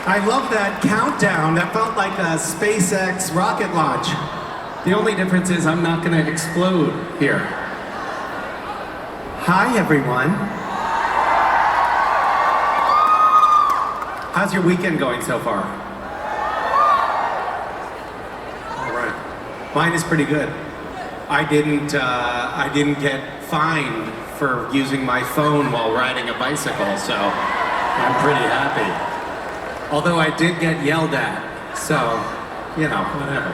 I love that countdown. That felt like a SpaceX rocket launch. The only difference is I'm not going to explode here. Hi, everyone. How's your weekend going so far? All right. Mine is pretty good. I didn't get fined for using my phone while riding a bicycle, so I'm pretty happy. Although I did get yelled at, so, you know, whatever.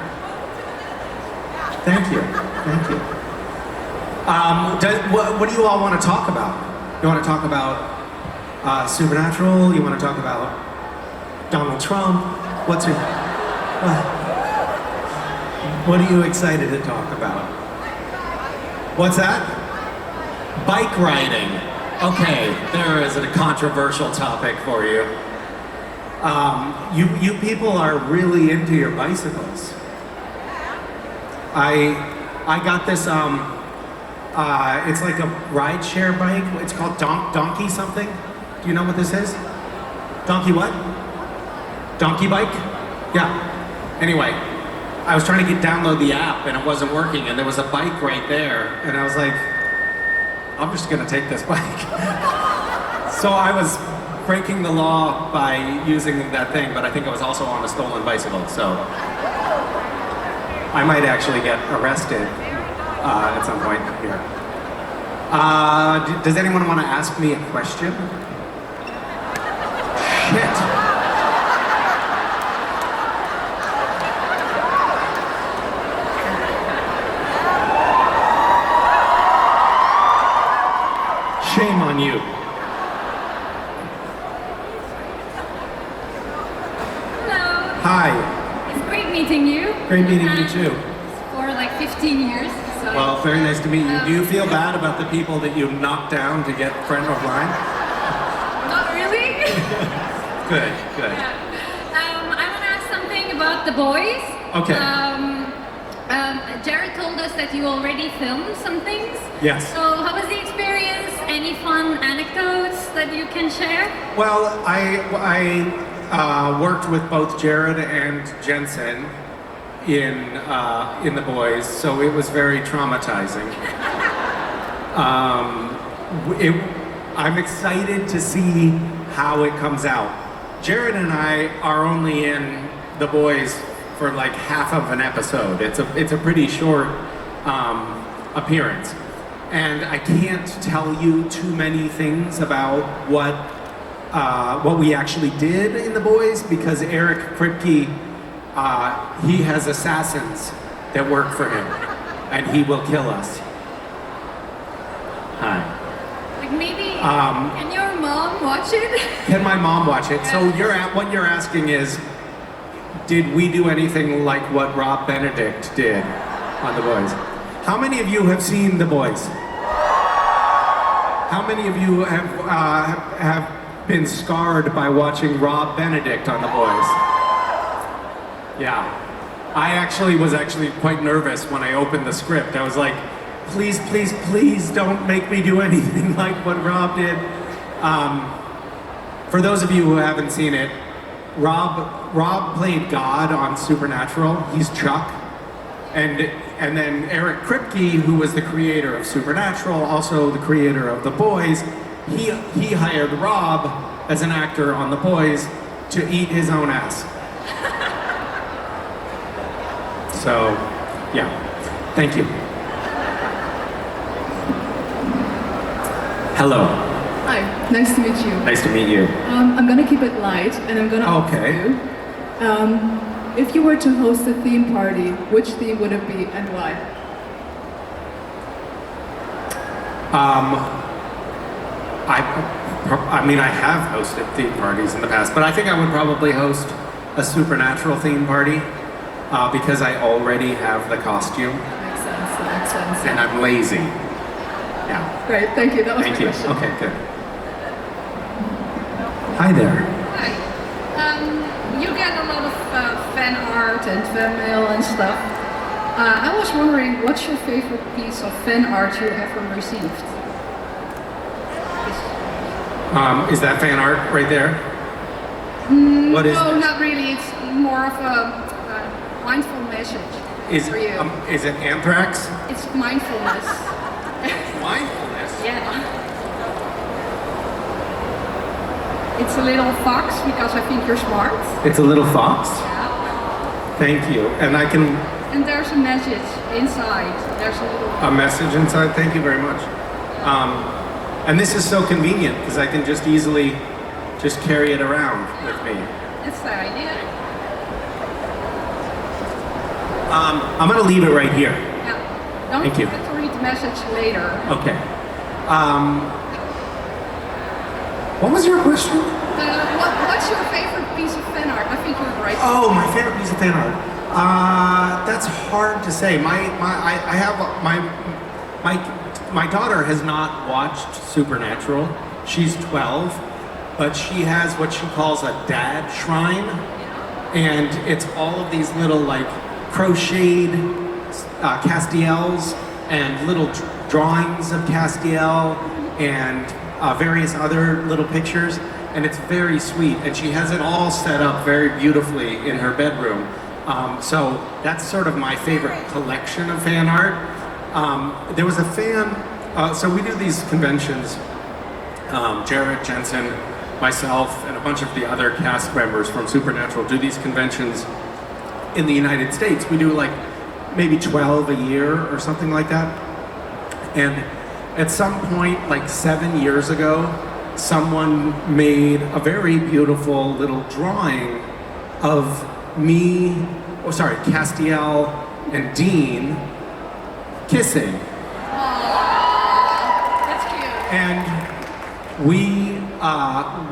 Thank you, thank you. What do you all want to talk about? You want to talk about Supernatural? You want to talk about Donald Trump? What are you excited to talk about? What's that? Bike riding. Okay, there is a controversial topic for you. You people are really into your bicycles. I got this, it's like a rideshare bike. It's called Donkey something. Do you know what this is? Donkey what? Donkey bike? Yeah. Anyway, I was trying to download the app and it wasn't working and there was a bike right there and I was like, I'm just gonna take this bike. So I was breaking the law by using that thing, but I think I was also on a stolen bicycle, so I might actually get arrested at some point here. Does anyone want to ask me a question? Shit. Shame on you. Hello. Hi. It's great meeting you. Great meeting you too. For like 15 years. So Well, very nice to meet you. Do you feel bad about the people that you knocked down to get friend of line? Not really. Good, good. Yeah. I want to ask something about The Boys. Okay. Jared told us that you already filmed some things. Yes. So how was the experience? Any fun anecdotes that you can share? Well, I worked with both Jared and Jensen in The Boys, so it was very traumatizing. I'm excited to see how it comes out. Jared and I are only in The Boys for like half of an episode. It's a pretty short appearance. And I can't tell you too many things about what we actually did in The Boys because Eric Kripke, he has assassins that work for him and he will kill us. Hi. Like maybe can your mom watch it? Can my mom watch it? So what you're asking is, did we do anything like what Rob Benedict did on The Boys? How many of you have seen The Boys? How many of you have been scarred by watching Rob Benedict on The Boys? Yeah. I was actually quite nervous when I opened the script. I was like, please, please, please don't make me do anything like what Rob did. For those of you who haven't seen it, Rob played God on Supernatural. He's Chuck. And then Eric Kripke, who was the creator of Supernatural, also the creator of The Boys, he hired Rob as an actor on The Boys to eat his own ass. So, yeah. Thank you. Hello. Hi, nice to meet you. Nice to meet you. I'm gonna keep it light, and I'm gonna ask you. If you were to host a theme party, which theme would it be and why? I mean, I have hosted theme parties in the past, but I think I would probably host a Supernatural theme party because I already have the costume. Makes sense, that makes sense. And I'm lazy. Yeah. Great, thank you. That was Thank my you. question. Okay, good. Hi there. Hi. You get a lot of fan art and fan mail and stuff. I was wondering, what's your favorite piece of fan art you ever received? Is that fan art right there? What is No, this? not really. It's more of a mindful message for you. Is it anthrax? It's mindfulness. Mindfulness? Yeah. It's a little fox because I think you're smart. It's a little fox? Yeah. Thank you. And I can... And there's a message inside. There's a little... A message inside? Thank you very much. And this is so convenient because I can just easily just carry it around with me. That's the idea. I'm going to leave it right here. Yeah. Don't Thank you. forget to read the message later. Okay. What was your question? What's your favorite piece of fan art? I think you're right. Oh, my favorite piece of fan art. That's hard to say. My daughter has not watched Supernatural. She's 12, but she has what she calls a dad shrine, and it's all of these little like crocheted castiels and little drawings of castiel and various other little pictures, and it's very sweet, and she has it all set up very beautifully in her bedroom. So that's sort of my favorite collection of fan art. There was a fan, so we do these conventions, Jared, Jensen, myself, and a bunch of the other cast members from Supernatural do these conventions in the United States. We do like maybe 12 a year or something like that. And at some point, like 7 years ago, someone made a very beautiful little drawing of me, Castiel and Dean kissing. That's cute. And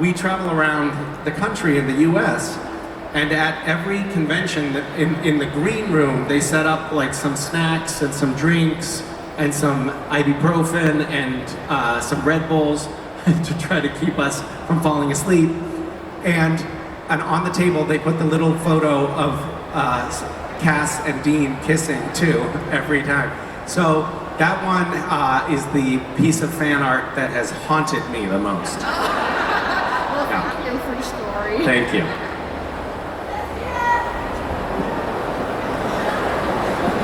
we travel around the country in the US, and at every convention in the green room, they set up like some snacks and some drinks and some ibuprofen and some Red Bulls to try to keep us from falling asleep. And on the table, they put the little photo of Cass and Dean kissing too, every time. So that one is the piece of fan art that has haunted me the most. Well, thank you for the story. Thank you.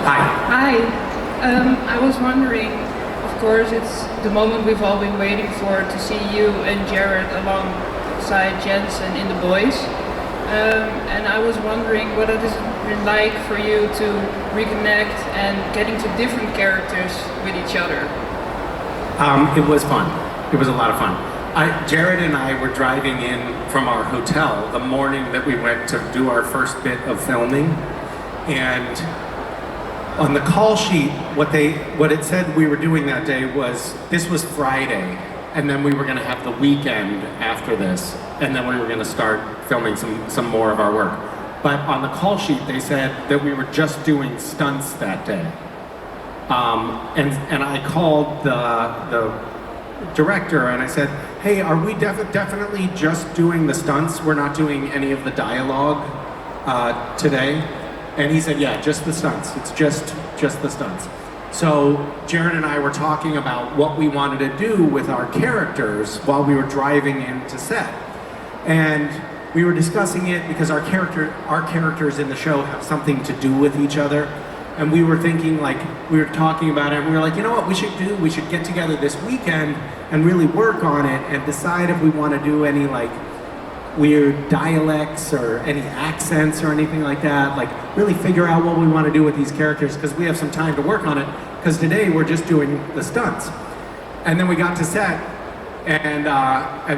Hi. Hi. I was wondering, of course, it's the moment we've all been waiting for to see you and Jared alongside Jensen in The Boys. And I was wondering what it has been like for you to reconnect and get into different characters with each other. It was fun. It was a lot of fun. Jared and I were driving in from our hotel the morning that we went to do our first bit of filming, and on the call sheet, what it said we were doing that day was, this was Friday, and then we were going to have the weekend after this, and then we were going to start filming some more of our work. But on the call sheet, they said that we were just doing stunts that day. And I called the director and I said, hey, are we definitely just doing the stunts? We're not doing any of the dialogue today? And he said, yeah, just the stunts. It's just the stunts. So Jared and I were talking about what we wanted to do with our characters while we were driving into set. And we were discussing it because our characters in the show have something to do with each other. And we were thinking, like, we were talking about it, and we were like, you know what we should do? We should get together this weekend and really work on it and decide if we want to do any, like, weird dialects or any accents or anything like that. Like, really figure out what we want to do with these characters, because we have some time to work on it, because today we're just doing the stunts. And then we got to set, and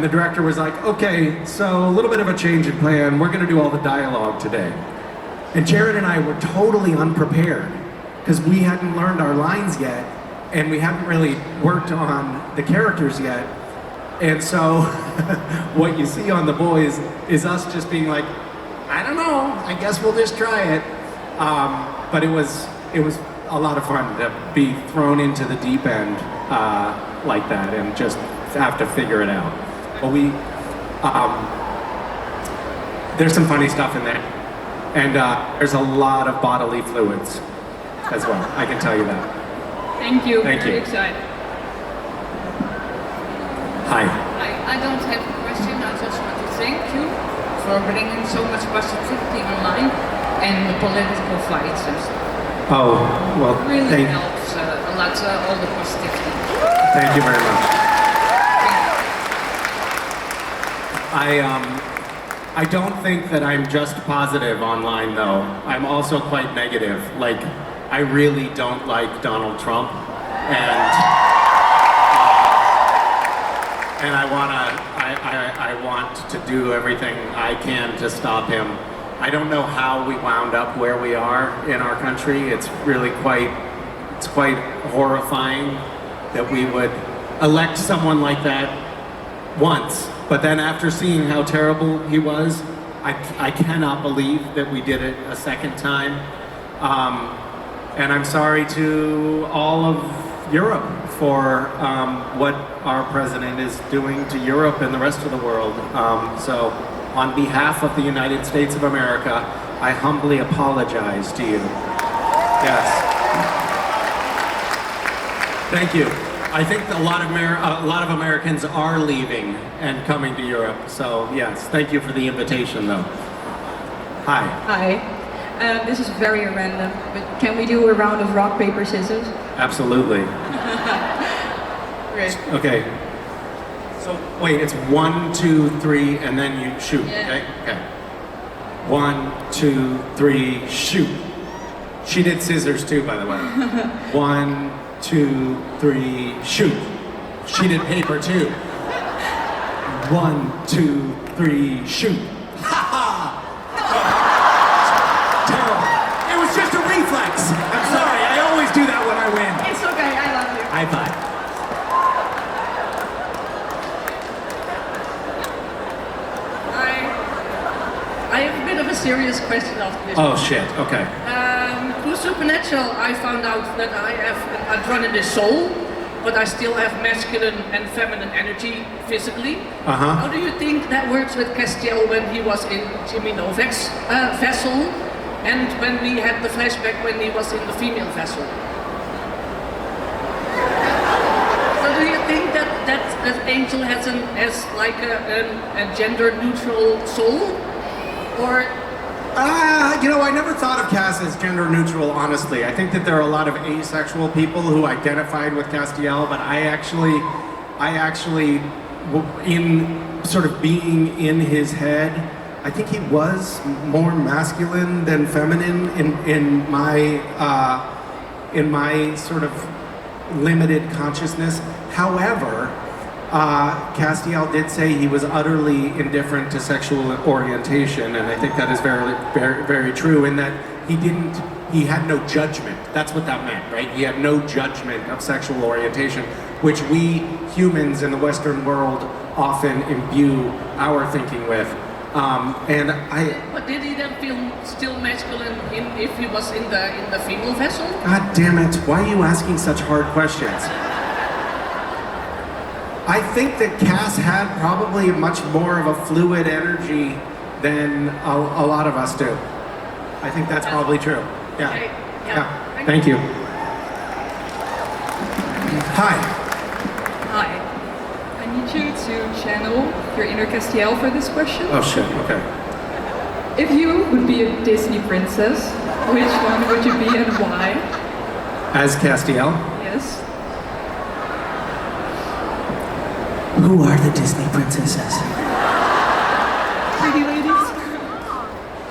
the director was like, okay, so a little bit of a change in plan. We're going to do all the dialogue today. And Jared and I were totally unprepared because we hadn't learned our lines yet, and we hadn't really worked on the characters yet. And so what you see on The Boys is us just being like, I don't know, I guess we'll just try it. But it was a lot of fun to be thrown into the deep end like that and just have to figure it out. But there's some funny stuff in there. And there's a lot of bodily fluids as well, I can tell you that. Thank you. Thank Very you. excited. Hi. I don't have a question, I just want to thank you for bringing so much positivity online and the political fights and stuff. Oh, well, Really helps a lot, all the positivity. thank you very much. I don't think that I'm just positive online, though. I'm also quite negative. Like, I really don't like Donald Trump, and I want to do everything I can to stop him. I don't know how we wound up where we are in our country. It's really quite horrifying that we would elect someone like that once. But then after seeing how terrible he was, I cannot believe that we did it a second time. And I'm sorry to all of Europe for what our president is doing to Europe and the rest of the world. So on behalf of the United States of America, I humbly apologize to you. Yes. Thank you. I think a lot of Americans are leaving and coming to Europe. So yes, thank you for the invitation, though. Hi. Hi. This is very random, but can we do a round of rock, paper, scissors? Absolutely. Great. Okay. So wait, it's 1, 2, 3, and then you shoot. Yeah. Okay. 1, 2, 3, shoot. She did scissors too, by the way. 1, 2, 3, shoot. She did paper too. 1, 2, 3, shoot. Ha ha! Terrible. It was just a reflex. I'm sorry. I always do that when I win. It's okay, I love you. High five. I have a bit of a serious question after this. Oh shit. Okay. Through Supernatural, I found out that I have an androgynous soul, but I still have masculine and feminine energy physically. How do you think that works with Castiel when he was in Jimmy Novak's vessel, and when we had the flashback when he was in the female vessel? So do you think that Angel has like a gender neutral soul, or? You know, I never thought of Cass as gender neutral, honestly. I think that there are a lot of asexual people who identified with Castiel, but I actually, in sort of being in his head, I think he was more masculine than feminine in my sort of limited consciousness. However, Castiel did say he was utterly indifferent to sexual orientation, and I think that is very, very, very true in that he had no judgment. That's what that meant, right? He had no judgment of sexual orientation, which we humans in the Western world often imbue our thinking with. But did he then feel still masculine if he was in the female vessel? God damn it, why are you asking such hard questions? I think that Cass had probably much more of a fluid energy than a lot of us do. I think that's probably true. Yeah. Okay. Yeah. Thank you. Hi. Hi. I need you to channel your inner Castiel for this question. Oh shit, okay. If you would be a Disney princess, which one would you be and why? As Castiel? Yes. Who are the Disney princesses? Pretty ladies?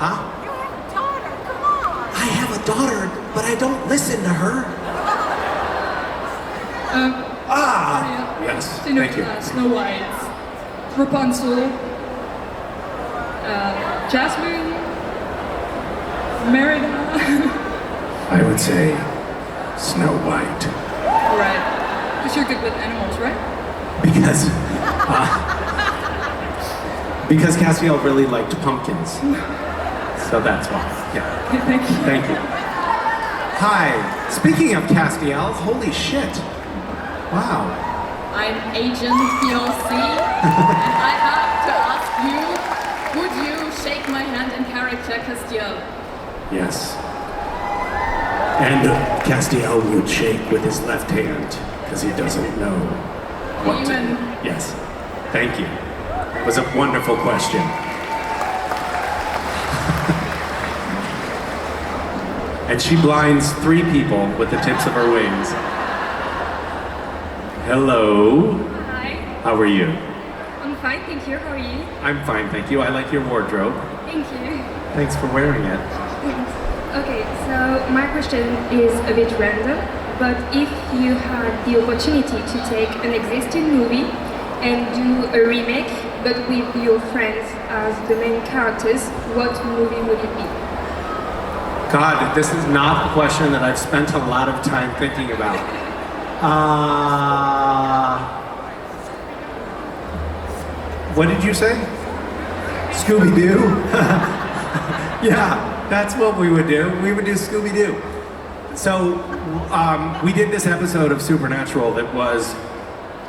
Huh? You have a daughter, come on! I have a daughter, but I don't listen to her. Yes, thank you. Snow White, Rapunzel, Jasmine, Merida. I would say Snow White. Alright. Because you're good with animals, right? Because Castiel really liked pumpkins. So that's why. Yeah. Okay, thank you. Thank you. Hi. Speaking of Castiel, holy shit. Wow. I'm Agent PLC, and I have to ask you, would you shake my hand in character, Castiel? Yes. And Castiel would shake with his left hand, because he doesn't know what to do. Even. Yes. Thank you. It was a wonderful question. And she blinds 3 people with the tips of her wings. Hello. Hi. How are you? I'm fine, thank you. How are you? I'm fine, thank you. I like your wardrobe. Thank you. Thanks for wearing it. Okay, so my question is a bit random, but if you had the opportunity to take an existing movie and do a remake, but with your friends as the main characters, what movie would it be? God, this is not a question that I've spent a lot of time thinking about. What did you say? Scooby-Doo? Yeah, that's what we would do. We would do Scooby-Doo. So we did this episode of Supernatural that was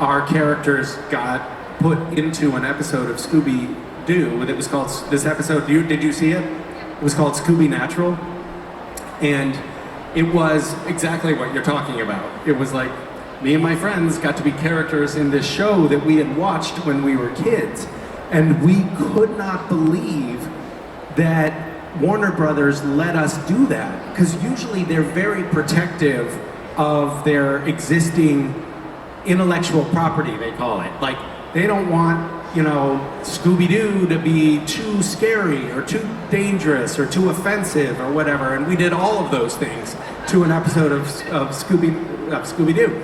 our characters got put into an episode of Scooby-Doo that was called, this episode, did you see it? It was called Scooby-Natural. And it was exactly what you're talking about. It was like me and my friends got to be characters in this show that we had watched when we were kids. And we could not believe that Warner Brothers let us do that. Because usually they're very protective of their existing intellectual property, they call it. Like, they don't want, you know, Scooby-Doo to be too scary or too dangerous or too offensive or whatever. And we did all of those things to an episode of Scooby-Doo.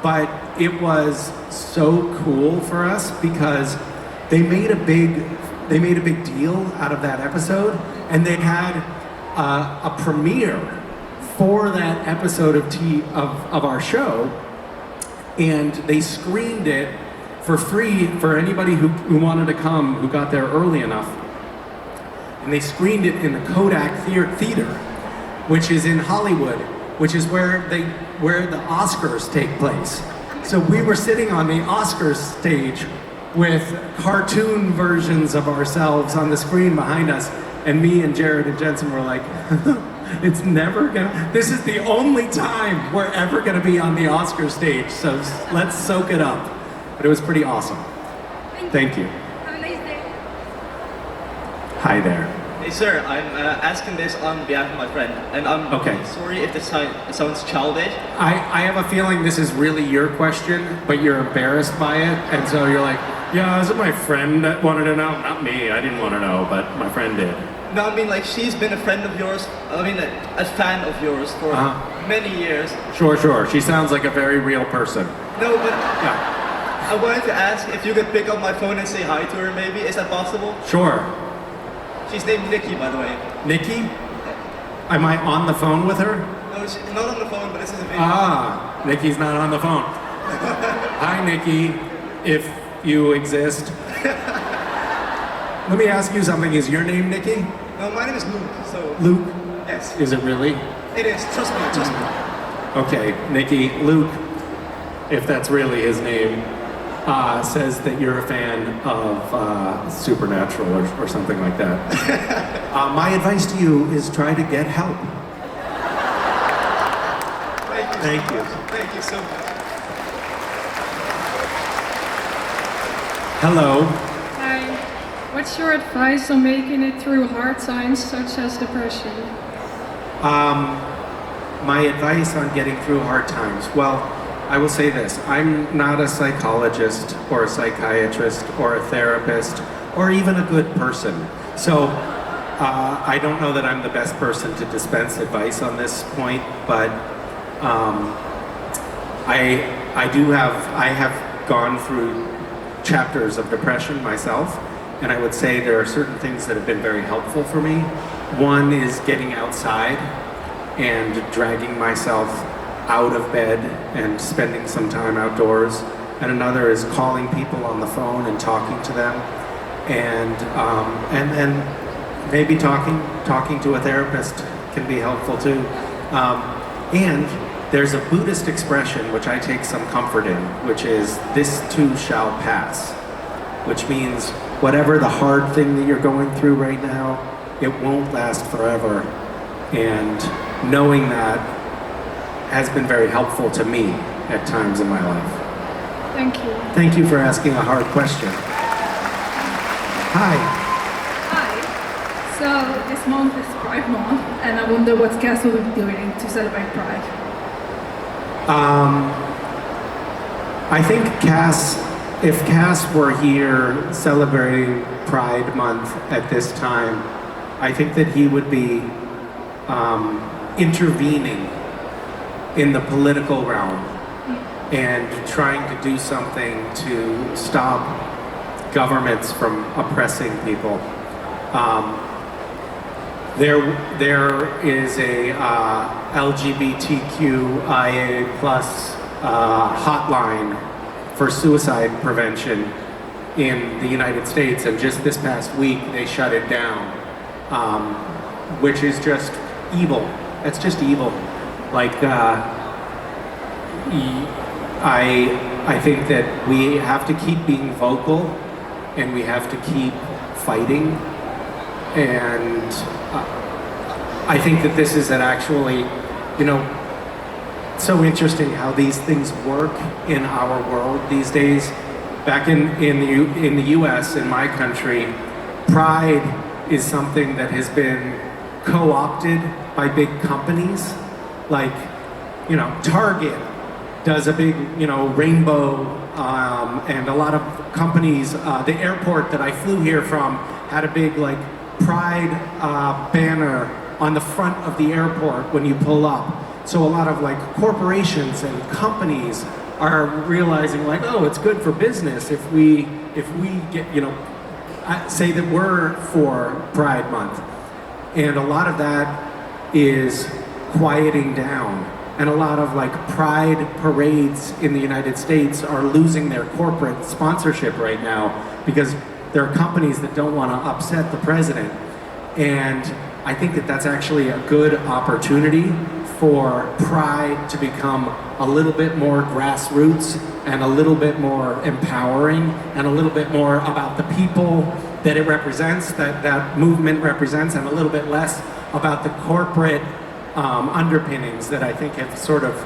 But it was so cool for us because they made a big deal out of that episode, and they had a premiere for that episode of our show, and they screened it for free for anybody who wanted to come, who got there early enough. And they screened it in the Kodak Theater, which is in Hollywood, which is where the Oscars take place. So we were sitting on the Oscars stage with cartoon versions of ourselves on the screen behind us, and me and Jared and Jensen were like, it's never gonna, this is the only time we're ever gonna be on the Oscar stage, so let's soak it up. But it was pretty awesome. Thank you. Have a nice day. Hi there. Hey sir, I'm asking this on behalf of my friend, and I'm sorry if this sounds childish. I have a feeling this is really your question, but you're embarrassed by it, and so you're like, yeah, is it my friend that wanted to know? Not me, I didn't want to know, but my friend did. No, I mean, like, she's been a friend of yours, I mean, a fan of yours for many years. Sure. She sounds like a very real person. No, but I wanted to ask if you could pick up my phone and say hi to her, maybe. Is that possible? Sure. She's named Nikki, by the way. Nikki? Am I on the phone with her? No, she's not on the phone, but this is a video. Nikki's not on the phone. Hi, Nikki, if you exist. Let me ask you something. Is your name Nikki? No, my name is Luke, so... Luke? Yes. Is it really? It is, trust me. Okay, Nikki, Luke, if that's really his name, says that you're a fan of Supernatural or something like that. My advice to you is try to get help. Thank you. Thank you so much. Hello. Hi. What's your advice on making it through hard times such as depression? My advice on getting through hard times. Well, I will say this. I'm not a psychologist or a psychiatrist or a therapist or even a good person. So I don't know that I'm the best person to dispense advice on this point, but I have gone through chapters of depression myself, and I would say there are certain things that have been very helpful for me. One is getting outside and dragging myself out of bed and spending some time outdoors, and another is calling people on the phone and talking to them, and then maybe talking to a therapist can be helpful too. And there's a Buddhist expression which I take some comfort in, which is, "This too shall pass," which means whatever the hard thing that you're going through right now, it won't last forever. And knowing that has been very helpful to me at times in my life. Thank you. Thank you for asking a hard question. Hi. Hi. So So this month is Pride Month, and I wonder what Castiel will be doing to celebrate Pride. I think if Cass were here celebrating Pride Month at this time, I think that he would be intervening in the political realm and trying to do something to stop governments from oppressing people. There is a LGBTQIA+ hotline for suicide prevention in the United States, and just this past week they shut it down, which is just evil. It's just evil. Like, I think that we have to keep being vocal, and we have to keep fighting, and I think that this is actually, so interesting how these things work in our world these days. Back in the US, in my country, pride is something that has been co-opted by big companies. Like, Target does a big, rainbow, and a lot of companies, the airport that I flew here from had a big, pride banner on the front of the airport when you pull up. So a lot of corporations and companies are realizing oh, it's good for business if we get, say that we're for Pride Month. And a lot of that is quieting down. And a lot of pride parades in the United States are losing their corporate sponsorship right now because there are companies that don't want to upset the president. And I think that that's actually a good opportunity for pride to become a little bit more grassroots and a little bit more empowering and a little bit more about the people that it represents, that movement represents, and a little bit less about the corporate underpinnings that I think have sort of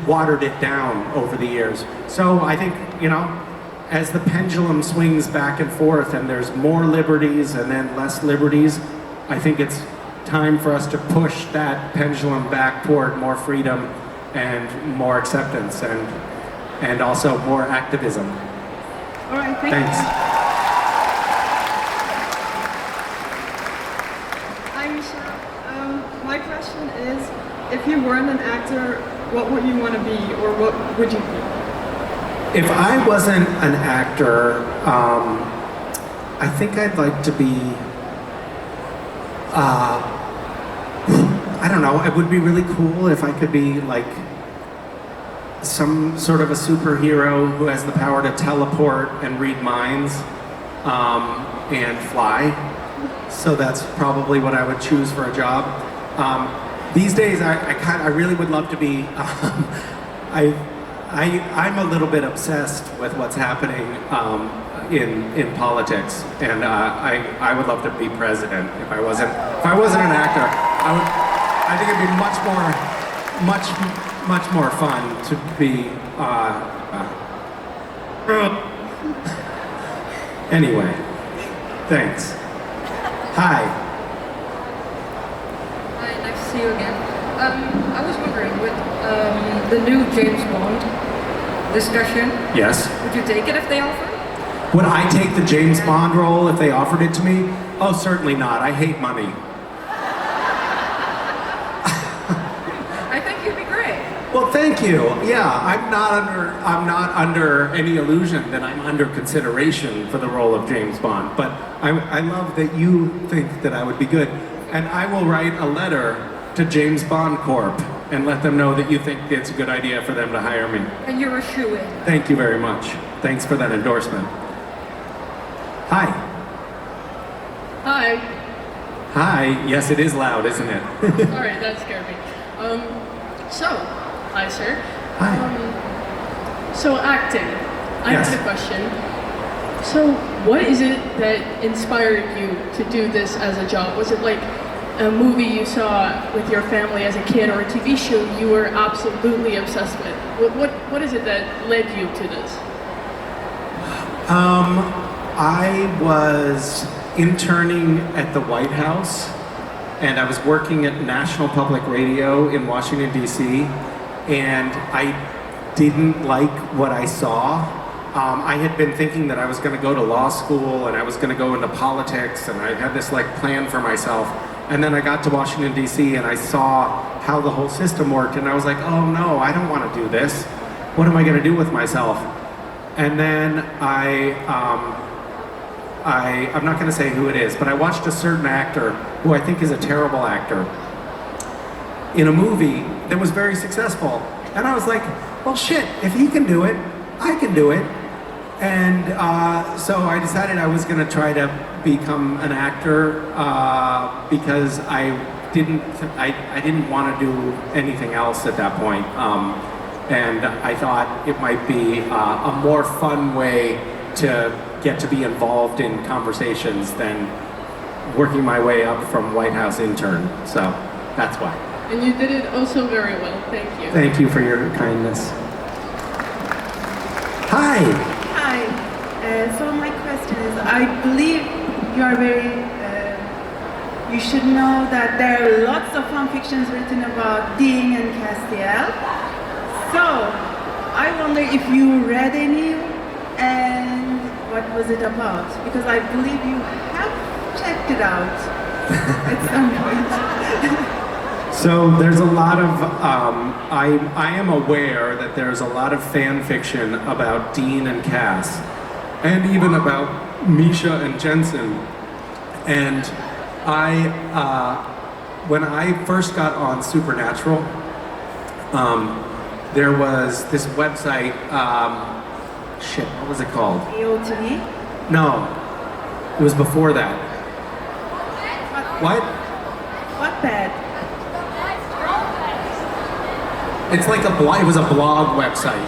watered it down over the years. So I think, as the pendulum swings back and forth and there's more liberties and then less liberties, I think it's time for us to push that pendulum back toward more freedom and more acceptance and also more activism. All right, thanks. Hi, Misha. My question is, if you weren't an actor, what would you want to be, or what would you be? If I wasn't an actor, I think I'd like to be, I don't know, it would be really cool if I could be some sort of a superhero who has the power to teleport and read minds and fly. So that's probably what I would choose for a job. These days, I really would love to be, I'm a little bit obsessed with what's happening in politics, and I would love to be president. If I wasn't an actor, I think it'd be much more fun to be. Anyway, thanks. Hi. Hi, nice to see you again. I was wondering, with the new James Bond discussion, Yes. would you take it if they offered? Would I take the James Bond role if they offered it to me? Oh, certainly not. I hate money. I think you'd be great. Well, thank you. Yeah, I'm not under any illusion that I'm under consideration for the role of James Bond, but I love that you think that I would be good. And I will write a letter to James Bond Corp and let them know that you think it's a good idea for them to hire me. And you're a shoo-in. Thank you very much. Thanks for that endorsement. Hi. Hi. Hi. Yes, it is loud, isn't it? Sorry, that scared me. Hi, sir. Hi. So acting. I Yes. have a question. So, what is it that inspired you to do this as a job? Was it like a movie you saw with your family as a kid, or a TV show you were absolutely obsessed with? What is it that led you to this? I was interning at the White House, and I was working at National Public Radio in Washington, D.C., and I didn't like what I saw. I had been thinking that I was going to go to law school and I was going to go into politics, and I had this like plan for myself. And then I got to Washington, D.C., and I saw how the whole system worked, and I was like, oh no, I don't want to do this. What am I going to do with myself? And then I'm not going to say who it is, but I watched a certain actor who I think is a terrible actor in a movie that was very successful. And I was like, well shit, if he can do it, I can do it. And so I decided I was going to try to become an actor because I didn't want to do anything else at that point. And I thought it might be a more fun way to get to be involved in conversations than working my way up from White House intern. So that's why. And you did it also very well. Thank you. Thank you for your kindness. Hi. Hi. So my question is, I believe you are you should know that there are lots of fan fictions written about Dean and Castiel. So, I wonder if you read any and what was it about? Because I believe you have checked it out at some point. So there's a lot of, I am aware that there's a lot of fan fiction about Dean and Cass, and even about Misha and Jensen. And when I first got on Supernatural, there was this website, what was it called? AOTV? No, it was before that. What? What bad? It's like it was a blog website.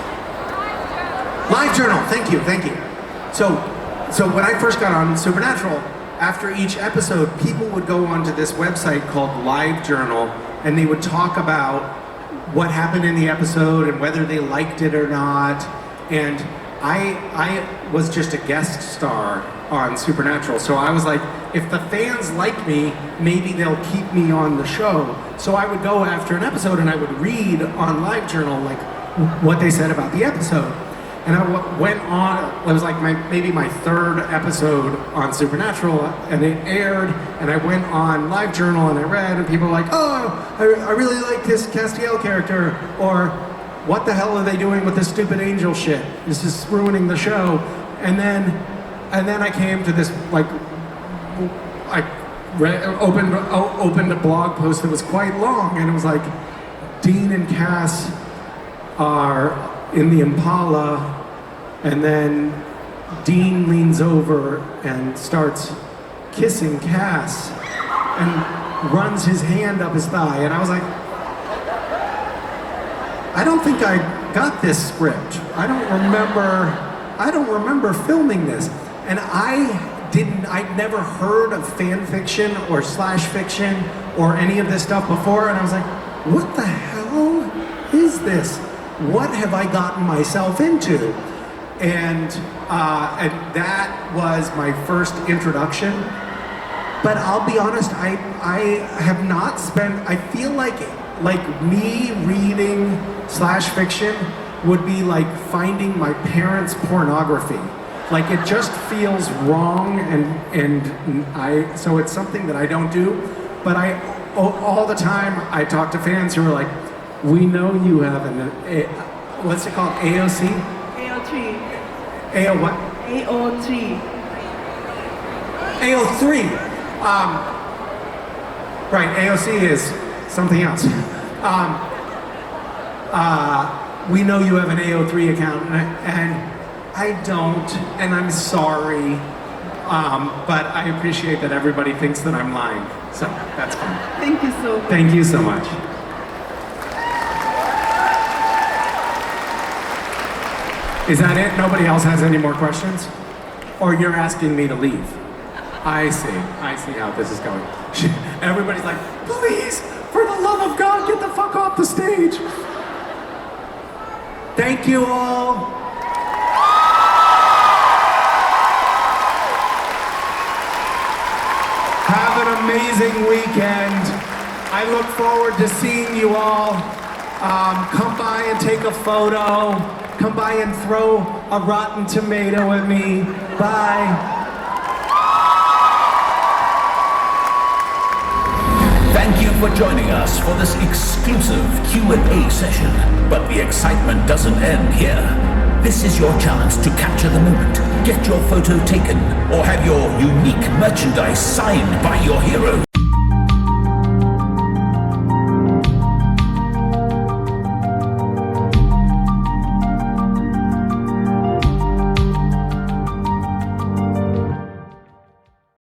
LiveJournal, thank you. So when I first got on Supernatural, after each episode, people would go onto this website called LiveJournal, and they would talk about what happened in the episode and whether they liked it or not. And I was just a guest star on Supernatural, so I was like, if the fans like me, maybe they'll keep me on the show. So I would go after an episode and I would read on LiveJournal like what they said about the episode. And I went on, it was like maybe my third episode on Supernatural, and it aired, and I went on LiveJournal and I read, and people were like, oh, I really like this Castiel character, or what the hell are they doing with this stupid angel shit? This is ruining the show. And then I came to this, like, I opened a blog post that was quite long, and it was like, Dean and Cass are in the Impala, and then Dean leans over and starts kissing Cass and runs his hand up his thigh, and I was like, I don't think I got this script. I don't remember filming this. And I'd never heard of fan fiction or slash fiction or any of this stuff before, and I was like, what the hell is this? What have I gotten myself into? And that was my first introduction. But I'll be honest, I have not spent, I feel like me reading slash fiction would be like finding my parents' pornography. Like, it just feels wrong, so it's something that I don't do. But all the time I talk to fans who are like, we know you have what's it called, AOC? AO3. AO what? AO3. AO3. Right, AOC is something else. We know you have an AO3 account, and I don't, and I'm sorry, but I appreciate that everybody thinks that I'm lying, so that's fine. Thank you so much. Thank you so much. Is that it? Nobody else has any more questions? Or you're asking me to leave? I see how this is going. Everybody's like, please, for the love of God, get the fuck off the stage. Thank you all. amazing weekend. I look forward to seeing you all. Come by and take a photo. Come by and throw a rotten tomato at me. Bye. Thank you for joining us for this exclusive Q&A session. But the excitement doesn't end here. This is your chance to capture the moment, get your photo taken, or have your unique merchandise signed by your heroes.